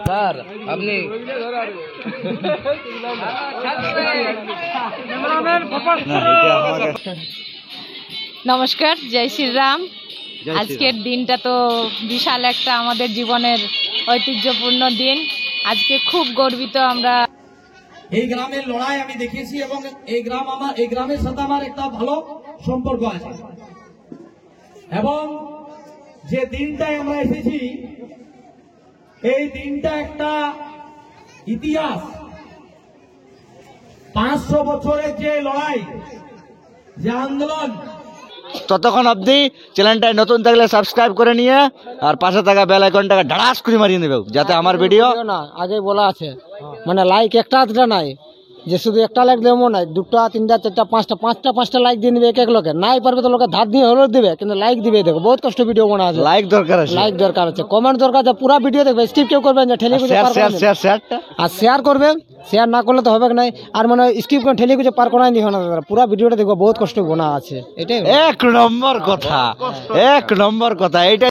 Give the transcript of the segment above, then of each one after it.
Sir আপনি নমস্কার, জয় শ্রীরাম। আজকের দিনটা তো বিশাল একটা আমাদের জীবনের ঐতিহ্যপূর্ণ দিন। আজকে খুব গর্বিত আমরা। এই গ্রামের লড়াই আমি দেখেছি এবং এই গ্রামের সাথে আমার একটা ভালো সম্পর্ক আছে এবং যে দিনটায় আমরা এসেছি এই দিনটা একটা ইতিহাস। 500 বছরের যে লড়াই, যে আন্দোলন। ততক্ষণ অবধি চ্যানেলটায় নতুন থাকলে সাবস্ক্রাইব করে নিয়ে আর পাশে থাকা বেল আইকনটাকে ঢাড়াস করে মারিয়ে নেবে, যাতে আমার ভিডিও না আগে বলা আছে মানে লাইক একটা আধটা নাই, যে শুধু একটা লাইক দেবো নাই, 2টা 3টা 4টা 5টা 5টা লাইক দিয়ে নেবে এক লোকে। নাই পারবে তো লোকে ধার দিয়ে হলেও দিবে, কিন্তু লাইক দিবে। দেখো বহুত কষ্ট ভিডিও বানা আছে, লাইক দরকার আছে, লাইক দরকার আছে, কমেন্ট দরকার আছে, পুরো ভিডিও দেখবে, স্কিপ কেউ করবেন না, ঠেলে গুজে পার করবেন আর শেয়ার করবেন। শেয়ার না করলে তো হবে না, আর মানে স্কিপ করে ঠেলে গুজে পার করাই নিও না। পুরো ভিডিওটা দেখবো, বহুত কষ্ট গোনা আছে। এটাই এক নম্বর কথা, এক নম্বর কথা এইটা।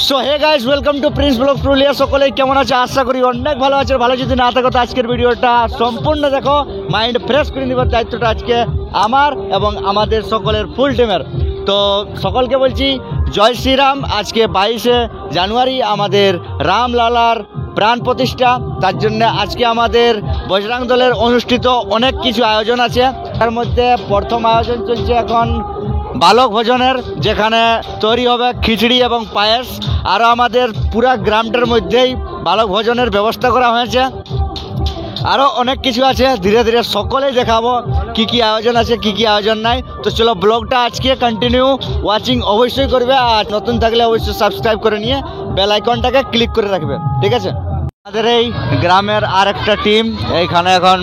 So hey guys, welcome to prince blog Purulia. সকলেই কেমন আছে? আশা করি অনেক ভালো আছে। ভালো যদি না থাকো তো আজকের ভিডিওটা সম্পূর্ণ দেখো, মাইন্ড ফ্রেশ করে নেবার দায়িত্বটা আজকে আমার এবং আমাদের সকলের ফুল টিমের। তো সকলকে বলছি জয় শ্রীরাম। আজকে 22শে জানুয়ারি আমাদের রামলালার প্রাণ প্রতিষ্ঠা। তার জন্য আজকে আমাদের বজরং দলের অনুষ্ঠিত অনেক কিছু আয়োজন আছে। তার মধ্যে প্রথম আয়োজন চলছে এখন বালক ভোজনের, যেখানে তৈরি হবে খিচড়ি এবং পায়েস। আরও আমাদের পুরা গ্রামটার মধ্যেই বালক ভোজনের ব্যবস্থা করা হয়েছে। আরও অনেক কিছু আছে, ধীরে ধীরে সকলেই দেখাবো কি কি আয়োজন আছে, কি কি আয়োজন নাই। তো চলো ব্লগটা আজকে কন্টিনিউ ওয়াচিং অবশ্যই করবে, আর নতুন থাকলে অবশ্যই সাবস্ক্রাইব করে নিয়ে বেল আইকনটাকে ক্লিক করে রাখবে, ঠিক আছে? আমাদের এই গ্রামের আর একটা টিম এইখানে এখন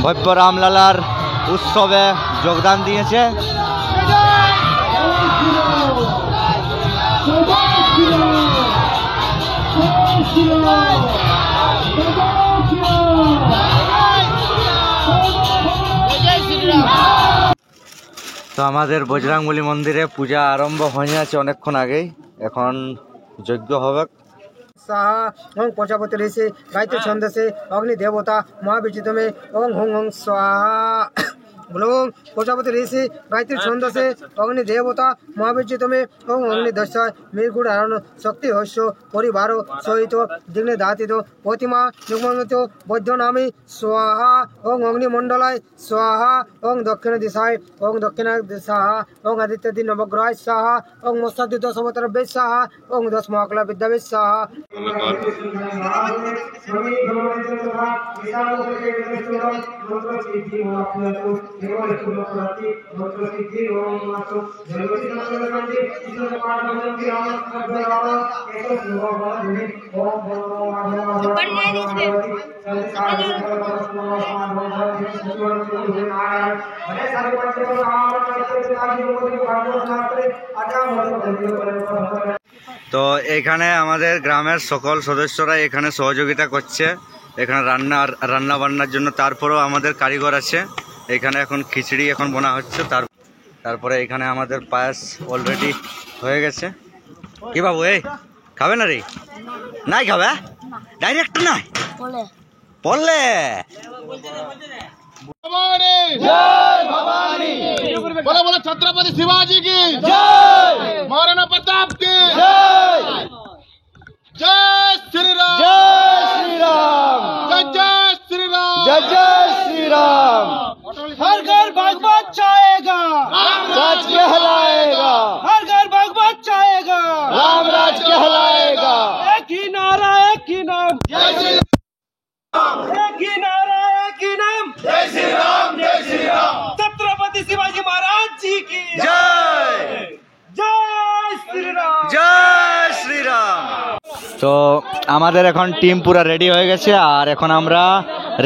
ভব্য রামলালার উৎসবে যোগদান দিয়েছে। তো আমাদের বজরংবলী মন্দিরে পূজা আরম্ভ হয়ে আছে অনেকক্ষণ আগেই, এখন যজ্ঞ হবে। সাহা ওং প্রজাপতি ঋষি গায়ত্রী ছন্দসে অগ্নি দেবতা মহাবিজিতমে ওং হুং হুং স্বাহা। ওম প্রজাপতি ঋষি গায়ত্রী ছন্দসে অগ্নি দেবতা মহাবিজিতমে ওং অগ্নি দশায় মেঘুড় আরণ শক্তি হস্য পরিবার সহিত দিগ্নে দাতিত প্রতিমা যুগ্মত বৈদ্য নামে স্বাহা। ওং অগ্নিমণ্ডলায় স্বাহা। ওং দক্ষিণ দিশায় ওং দক্ষিণ দিশা। ওং আদিত্যাদি নবগ্রহায় স্বাহা। ওং মৎস্যাদি দশ অবতারভ্যে স্বাহা। ওং দশ মহাকলা বিদ্যাভ্যে স্বাহা। তো এখানে আমাদের গ্রামের সকল সদস্যরা এখানে সহযোগিতা করছে এখানে রান্না বান্নার জন্য। তারপরেও আমাদের কারিগর আছে এখানে, এখন খিচড়ি এখন বোনা হচ্ছে। তারপরে এখানে আমাদের পায়েস অলরেডি হয়ে গেছে। কি বাবু, এই খাবে না রে? নাই খাবে ডাইরেক্ট না বললে। बोलो बोलो छत्रपति शिवाजी की जय, महाराणा प्रताप की जय, जय श्री राम, जय श्री राम, जय श्री राम, जय श्री राम। हर घर भगवत चाहेगा, राज कहलाएगा, हर घर भगवत चाहेगा, राम राज कहलाएगा। एक ही नारा एक ही नाम, जय श्री राम, एक ही नारा एक ही नाम, जय श्री राम, जय श्री राम, छत्रपति शिवाजी महाराज जी की जय, जय श्री राम, जय श्री राम। তো আমাদের এখন টিম পুরো রেডি হয়ে গেছে, আর এখন আমরা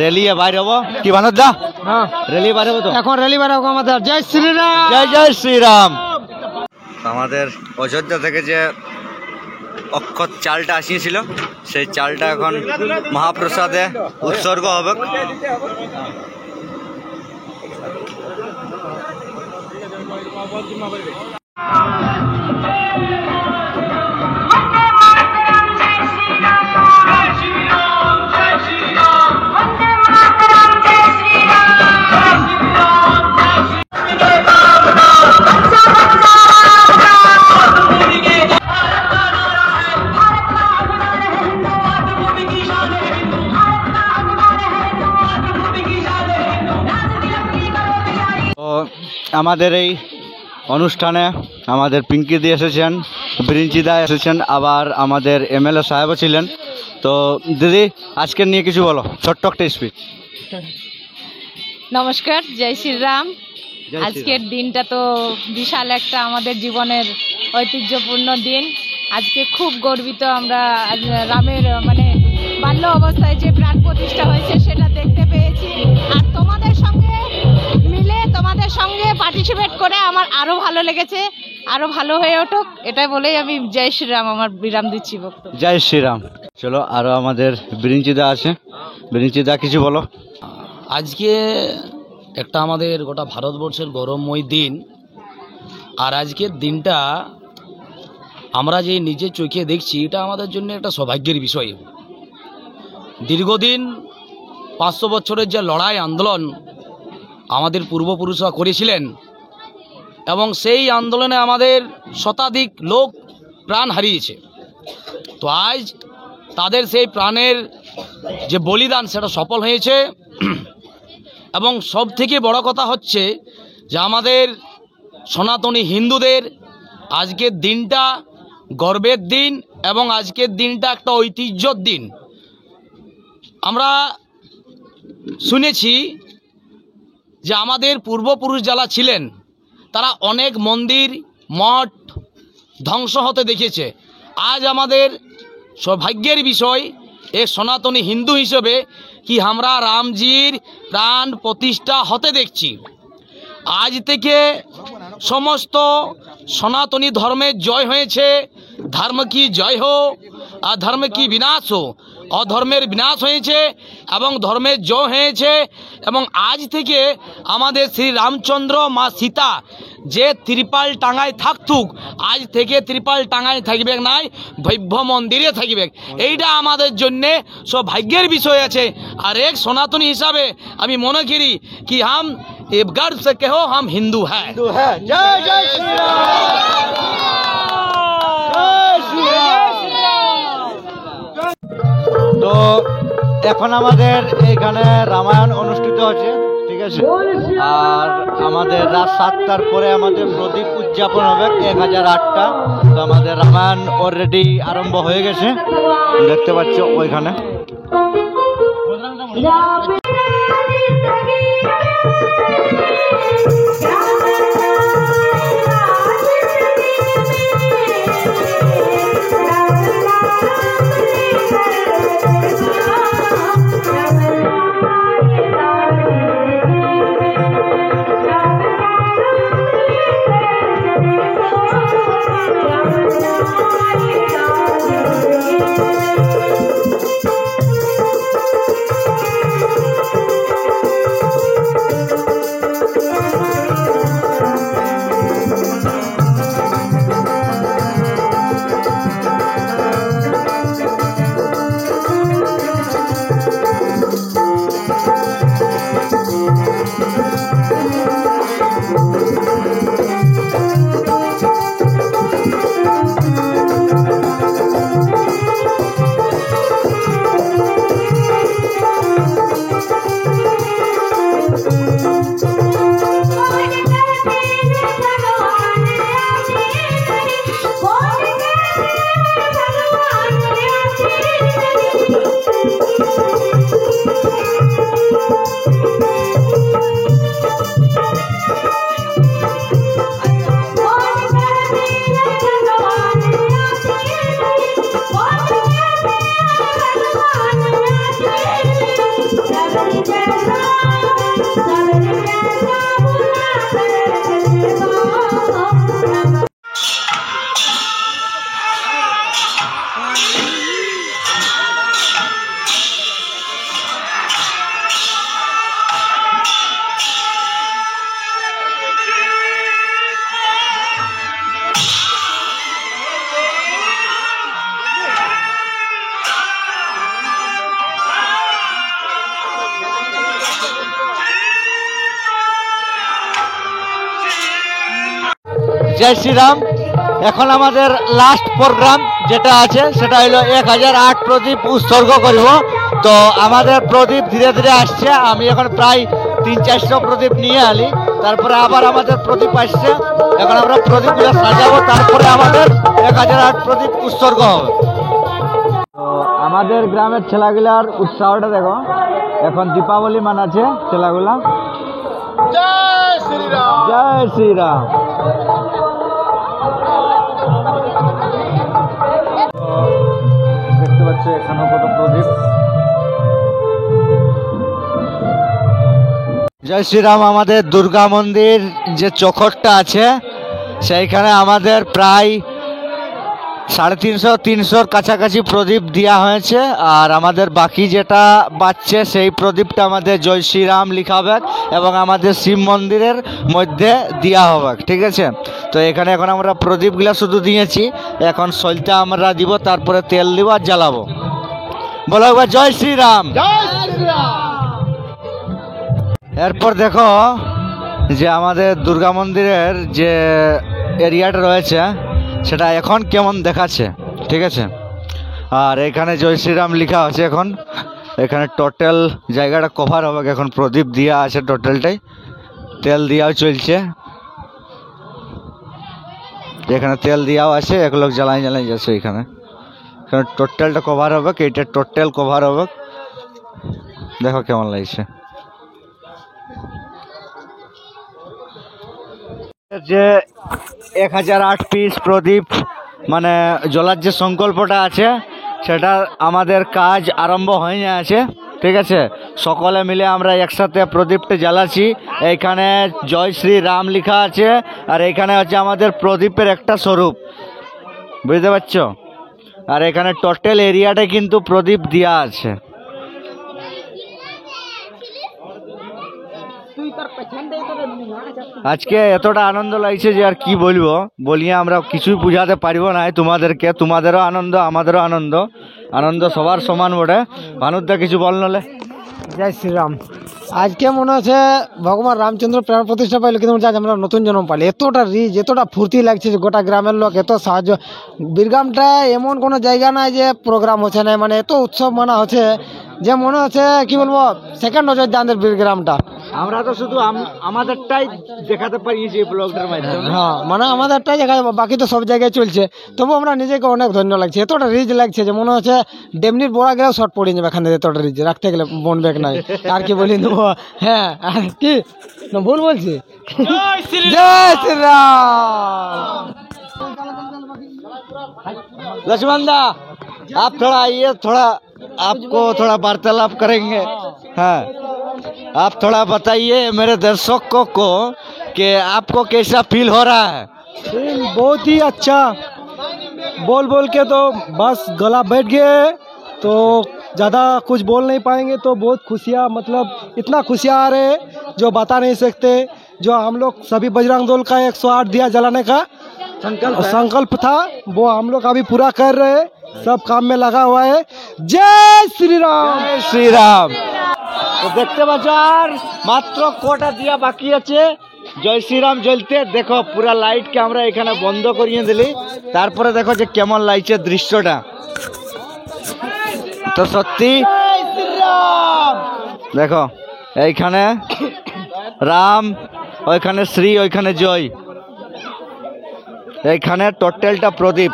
রেলিয়ে বাইর হবো। কি বানর দা? হ্যাঁ রেলি বাইর হবো তো এখন রেলি বেরোবো আমাদের। জয় শ্রীরাম, জয় জয় শ্রীরাম। আমাদের অযোধ্যা থেকে যে অক্ষত চালটা আসিয়েছিল সেই চালটা এখন মহাপ্রসাদে উৎসর্গ হবে। আমাদের এই অনুষ্ঠানে আমাদের পিঙ্কি দি এসেছেন, বিরিঞ্চিদা এসেছেন, আবার আমাদের এমএলএ সাহেবও ছিলেন। তো দিদি আজকে নিয়ে কিছু বলো, ছোট্ট একটা স্পিচ। নমস্কার, জয় শ্রীরাম। আজকের দিনটা তো বিশাল একটা আমাদের জীবনের ঐতিহ্যপূর্ণ দিন। আজকে খুব গর্বিত আমরা, রামের মানে বাল্য অবস্থায় যে প্রাণ প্রতিষ্ঠা হয়েছে সেটা দেখতে পেয়েছি। আর তোমাদের সঙ্গে মিলে, তোমাদের সঙ্গে পার্টিসিপেট করে আমার আরো ভালো লেগেছে, আরো ভালো হয়ে উঠুক, এটাই বলেই আমি জয় শ্রীরাম আমার বিরাম দিচ্ছি বক্তব্য। জয় শ্রীরাম। চলো আরো আমাদের বিরিঞ্চিদা আছে, বিরিঞ্চিদা কিছু বলো। আজকে একটা আমাদের গোটা ভারতবর্ষের গৌরবময় দিন। আর আজকের দিনটা আমরা যে নিজের চোখে দেখছি, এটা আমাদের জন্য একটা সৌভাগ্যের বিষয়। দীর্ঘদিন 500 বছরের যে লড়াই আন্দোলন আমাদের পূর্বপুরুষরা করেছিলেন, এবং সেই আন্দোলনে আমাদের শতাধিক লোক প্রাণ হারিয়েছে। তো আজ তাদের সেই প্রাণের যে বলিদান সেটা সফল হয়েছে। এবং সব থেকে বড় কথা হচ্ছে যে আমাদের সনাতনী হিন্দুদের আজকের দিনটা গর্বের দিন, এবং আজকের দিনটা একটা ঐতিহ্যর দিন। আমরা শুনেছি যে আমাদের পূর্বপুরুষ যারা ছিলেন তারা অনেক মন্দির মঠ ধ্বংস হতে দেখেছে। আজ আমাদের সৌভাগ্যের বিষয় এক সনাতনী হিন্দু হিসেবে কি আমরা রামজির প্রাণ প্রতিষ্ঠা হতে দেখছি। আজ থেকে সমস্ত সনাতনী ধর্মের জয় হয়েছে। ধর্ম কি জয় হো, অধর্ম কি বিনাশ হো। অধর্মের বিনাশ হয়েছে এবং ধর্মের জয় হয়েছে। এবং আজ থেকে আমাদের শ্রী রামচন্দ্র মা সীতা যে ত্রিপাল টাঙায় থাকতুক, আজ থেকে ত্রিপাল টাঙায় থাকবে নাই, ভব্য মন্দিরে থাকবে। এইটা আমাদের জন্যে সৌভাগ্যের বিষয় আছে। আর এক সনাতনী হিসাবে আমি মনে করি কি হাম गर्व से कहो हम हिंदू हैं। জয় জয় তো এখন আমাদের এইখানে রামায়ণ অনুষ্ঠিত হচ্ছে, ঠিক আছে। আর আমাদের রাত 7টার পরে আমাদের প্রদীপ উদযাপন হবে 1008টা। তো আমাদের রামায়ণ অলরেডি আরম্ভ হয়ে গেছে, দেখতে পাচ্ছ ওইখানে। জয় শ্রীরাম। এখন আমাদের লাস্ট প্রোগ্রাম যেটা আছে সেটা হলো 1008 প্রদীপ উৎসর্গ করব। তো আমাদের প্রদীপ ধীরে ধীরে আসছে, আমি এখন প্রায় 300-400 প্রদীপ নিয়ে আলি। তারপরে আবার আমাদের প্রদীপ আসছে, এখন আমরা প্রদীপগুলো সাজাবো, তারপরে আমাদের 1008 প্রদীপ উৎসর্গ হবে। তো আমাদের গ্রামের ছেলেগুলার উৎসাহটা দেখো, এখন দীপাবলি মানাচ্ছে ছেলেগুলা। জয় শ্রীরাম। জয় শ্রীরাম। দেখতে পাচ্ছ এখানেও কত প্রদীপ। জয় শ্রীরাম। আমাদের দুর্গা মন্দির যে চৌখটটা আছে সেইখানে আমাদের প্রায় 350-300 কাছাকাছি প্রদীপ দেওয়া হয়েছে, আর আমাদের বাকি যেটা বাচ্চে সেই প্রদীপটা আমাদের জয় শ্রীরাম লেখা হবে এবং আমাদের শিব মন্দিরের মধ্যে দেওয়া হবে, ঠিক আছে। তো এখানে এখন আমরা প্রদীপগুলো শুধু দিয়েছি, এখন সলটা আমরা দিব, তারপরে তেল দিব আর জ্বালাবো। বলো একবার জয় শ্রীরাম। জয় শ্রীরাম। এরপর দেখো যে আমাদের দুর্গা মন্দিরের যে এরিয়াটা রয়েছে সেটা এখন কেমন দেখাচ্ছে, ঠিক আছে। আর এখানে জয় শ্রীরাম লেখা আছে। এখন এখানে টোটাল জায়গাটা কভার হবে, এখন প্রদীপ দিয়া আছে টোটালটাই, তেল দিয়াও চলছে, এখানে তেল দিয়াও আছে, এক লোক জ্বালাই যাচ্ছে এখানে টোটালটা কভার হবে, এইটা টোটাল কভার হবে। দেখো কেমন লাগছে। যে 1008 পিস প্রদীপ মানে জ্বলার যে সংকল্পটা আছে সেটা আমাদের কাজ আরম্ভ হয়ে আছে, ঠিক আছে। সকলে মিলে আমরা একসাথে প্রদীপটা জ্বালাচ্ছি। এইখানে জয় শ্রী রাম লেখা আছে, আর এখানে হচ্ছে আমাদের প্রদীপের একটা স্বরূপ, বুঝতে পারছো। আর এখানে টোটাল এরিয়াটা কিন্তু প্রদীপ দেওয়া আছে। আজকে এতটা আনন্দ লাগছে যে আর কি বলবো, বলিয়ে আমরা কিছুই বুঝাতে পারবো না তোমাদেরকে। তোমাদেরও আনন্দ, আমাদেরও আনন্দ, আনন্দ সবার সমান বটে। ভানুদা কিছু বল নলে। জয় শ্রীরাম। আজকে মনে হচ্ছে ভগবান রামচন্দ্র প্রাণ প্রতিষ্ঠা পাইলো, কিন্তু আজ আমরা নতুন জন্ম পাইলে এতটা রিচ, এতটা ফুর্তি লাগছে যে গোটা গ্রামের লোক এত সাহায্য। বীরগ্রামটা এমন কোনো জায়গা নাই যে প্রোগ্রাম হচ্ছে না, মানে এত উৎসব মানা হচ্ছে যে মনে হচ্ছে কি বলবো সেকেন্ড নজর আমাদের বীরগ্রামটা। আমরা তো শুধু আমাদেরটাই দেখাতে পারিয়েছি এই ব্লগটার মাধ্যমে। হ্যাঁ, মানে আমাদেরটাই দেখা যাবে, বাকি তো সব জায়গায় চলছে। তবু আমরা নিজেকে অনেক ধন্য লাগছে, এতটা রিচ লাগছে যে মনে হচ্ছে ডেমনির বড়া গেলেও শর্ট পড়ে যাবে এখানে, এতটা রিচ রাখতে গেলে বন ব্যাগ নাই। আর কি বলি দেবো, হ্যাঁ আর কি না ভুল বলছি। জয় শ্রীরাম। लक्ष्मण दा आप थोड़ा आइए, थोड़ा आपको थोड़ा वार्तालाप करेंगे। हाँ, आप थोड़ा बताइए मेरे दर्शकों को कि आपको कैसा फील हो रहा है। बहुत ही अच्छा, बोल बोल के तो बस गला बैठ गए, तो ज़्यादा कुछ बोल नहीं पाएंगे। तो बहुत खुशियाँ, मतलब इतना खुशियाँ आ रहे जो बता नहीं सकते। जो हम लोग सभी बजरंग दल का 108 दिया जलाने का संकल्प था, वो हम लोग अभी पूरा कर रहे हैं, सब काम में लगा हुआ है। जय श्री राम। जय श्री राम। तो देखते पाচ্ছ আর মাত্র কোটা দিয়া বাকি আছে জয় শ্রীরাম জ্বলতে। দেখো পুরা লাইট কে আমরা এখানে বন্ধ করিয়ে দিলি, তারপরে দেখো যে কেমন লাগছে দৃশ্যটা। তো সত্যি দেখো এইখানে রাম, ওইখানে শ্রী, ওইখানে জয়, এইখানে টোটালটা প্রদীপ।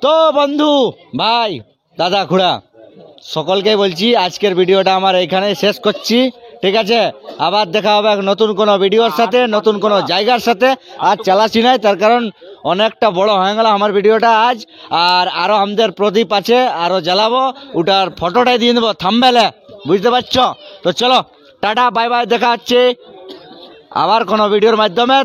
তো বন্ধু ভাই দাদা খুড়া সকলকে বলছি আজকের ভিডিওটা আমার এইখানে শেষ করছি, ঠিক আছে। আবার দেখা হবে নতুন কোনো ভিডিওর সাথে, নতুন কোনো জায়গার সাথে। আজ চালাচ্ছি নাই তার কারণ অনেকটা বড় হয়ে গেল আমার ভিডিওটা আজ। আর আরও আমাদের প্রদীপ আছে, আরও জ্বালাবো, ওটার ফটোটাই দিয়ে দেবো থাম্বনেলে, বুঝতে পারছো। তো চলো টাটা বাই বাই, দেখা হচ্ছে আবার কোনো ভিডিওর মাধ্যমে।